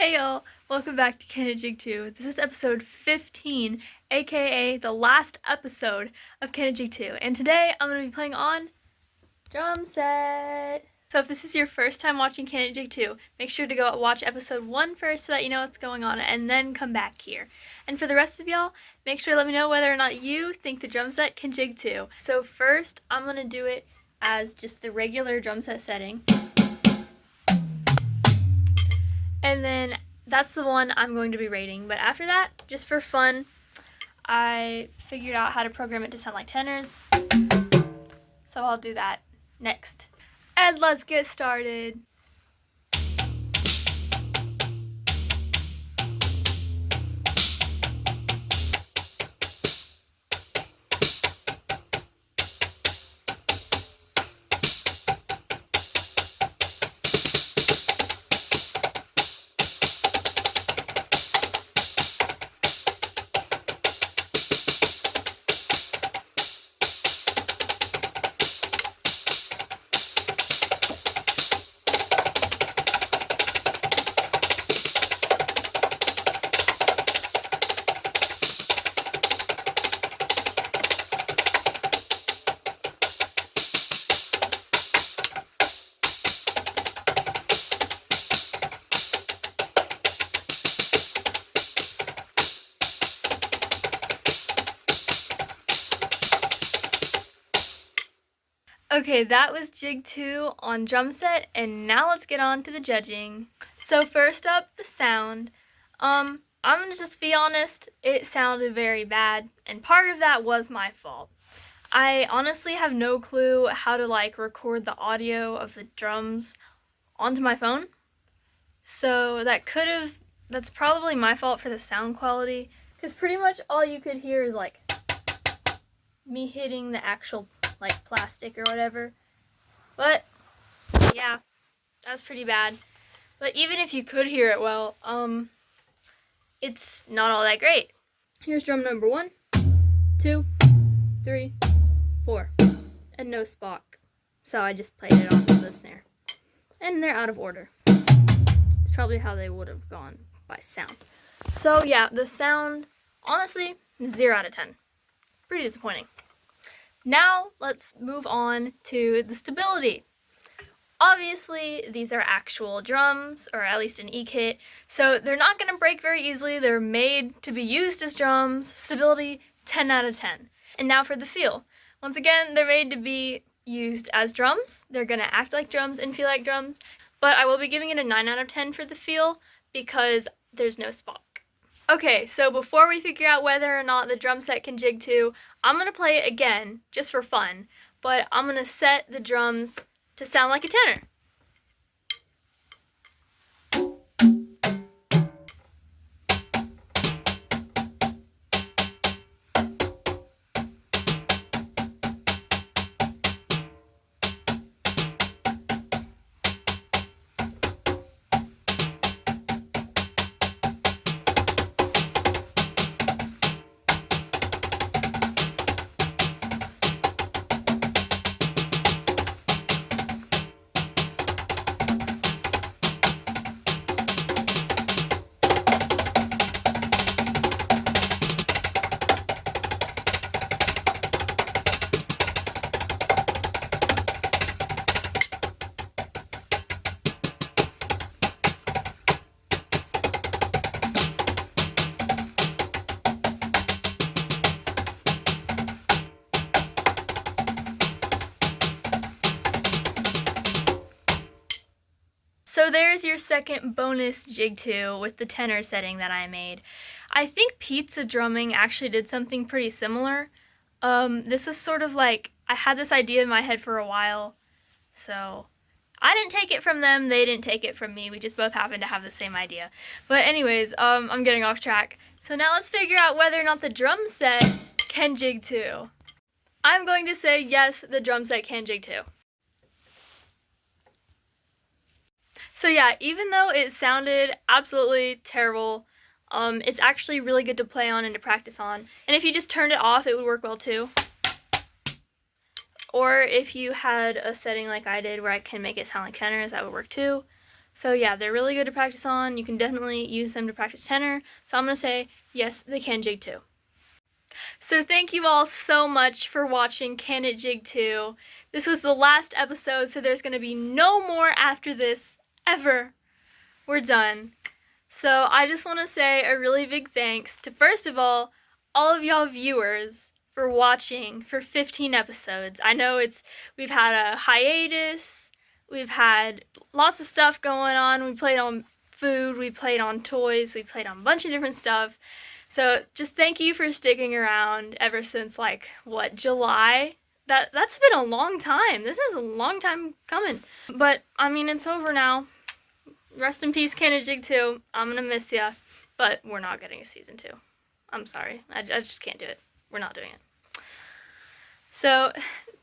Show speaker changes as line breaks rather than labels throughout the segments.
Hey y'all, welcome back to Can It Jig 2. This is episode 15, aka the last episode of Can It Jig 2. And today I'm going to be playing on drum set. So if this is your first time watching Can It Jig 2, make sure to go watch episode 1 first so that you know what's going on, and then come back here. And for the rest of y'all, make sure to let me know whether or not you think the drum set can jig too. So first, I'm going to do it as just the regular drum set setting. And then that's the one I'm going to be rating. But after that, just for fun, I figured out how to program it to sound like tenors. So I'll do that next. And let's get started. Okay, that was jig 2 on drum set, and now let's get on to the judging. So first up, the sound. I'm gonna just be honest, it sounded very bad, and part of that was my fault. I honestly have no clue how to record the audio of the drums onto my phone. So that's probably my fault for the sound quality, because pretty much all you could hear is me hitting the actual plastic or whatever. But yeah, that's pretty bad. But even if you could hear it well, it's not all that great. Here's drum number 1, 2, 3, 4, and no spock. So I just played it onto the snare. And they're out of order. It's probably how they would have gone by sound. So yeah, the sound, honestly, 0 out of 10. Pretty disappointing. Now let's move on to the stability. Obviously, these are actual drums, or at least an E-kit, so they're not going to break very easily. They're made to be used as drums. Stability, 10 out of 10. And now for the feel. Once again, they're made to be used as drums. They're going to act like drums and feel like drums, but I will be giving it a 9 out of 10 for the feel because there's no spock. Okay, so before we figure out whether or not the drum set can jig too, I'm going to play it again, just for fun, but I'm going to set the drums to sound like a tenor. So there's your second bonus jig 2 with the tenor setting that I made. I think pizza drumming actually did something pretty similar. This was sort of I had this idea in my head for a while, so I didn't take it from them, they didn't take it from me, we just both happened to have the same idea. But anyways, I'm getting off track. So now let's figure out whether or not the drum set can jig too. I'm going to say yes, the drum set can jig too. So yeah, even though it sounded absolutely terrible, it's actually really good to play on and to practice on. And if you just turned it off, it would work well too. Or if you had a setting like I did where I can make it sound like tenors, that would work too. So yeah, they're really good to practice on. You can definitely use them to practice tenor. So I'm going to say, yes, they can jig too. So thank you all so much for watching Can It Jig 2. This was the last episode, so there's going to be no more after this, ever. We're done. So I just want to say a really big thanks to, first of all of y'all viewers for watching for 15 episodes. I know we've had a hiatus, we've had lots of stuff going on. We played on food, we played on toys, we played on a bunch of different stuff. So just thank you for sticking around ever since, like, what, July? That's been a long time. This is a long time coming. But, I mean, it's over now. Rest in peace, Can It Jig 2. I'm gonna miss ya. But we're not getting a season 2. I'm sorry. I just can't do it. We're not doing it. So,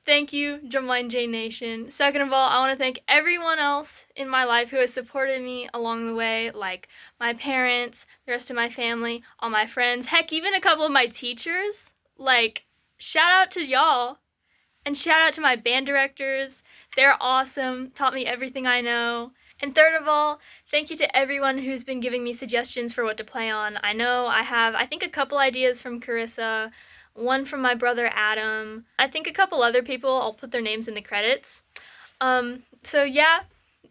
thank you, Drumline J Nation. Second of all, I want to thank everyone else in my life who has supported me along the way, like my parents, the rest of my family, all my friends, heck, even a couple of my teachers. Like, shout out to y'all, and shout out to my band directors. They're awesome, taught me everything I know. And third of all, thank you to everyone who's been giving me suggestions for what to play on. I know I have, I think, a couple ideas from Carissa, one from my brother Adam. I think a couple other people, I'll put their names in the credits. So yeah,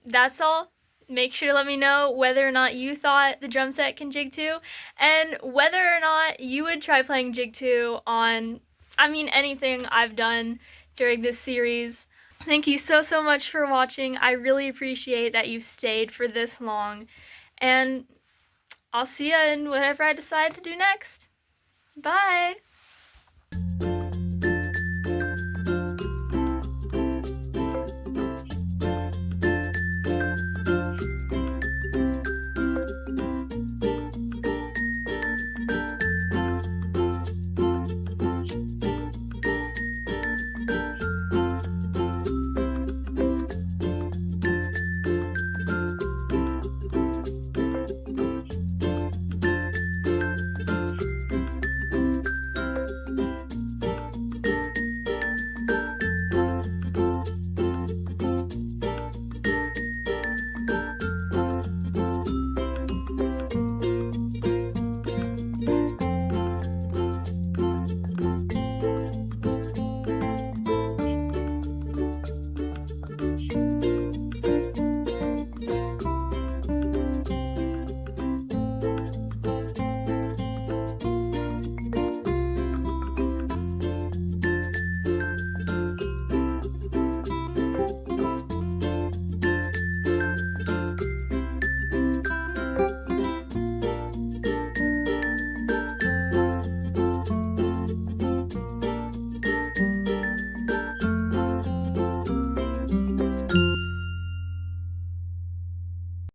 that's all. Make sure to let me know whether or not you thought the drum set can jig 2, and whether or not you would try playing jig 2 on, I mean, anything I've done during this series. Thank you so much for watching. I really appreciate that you've stayed for this long, and I'll see you in whatever I decide to do next. Bye!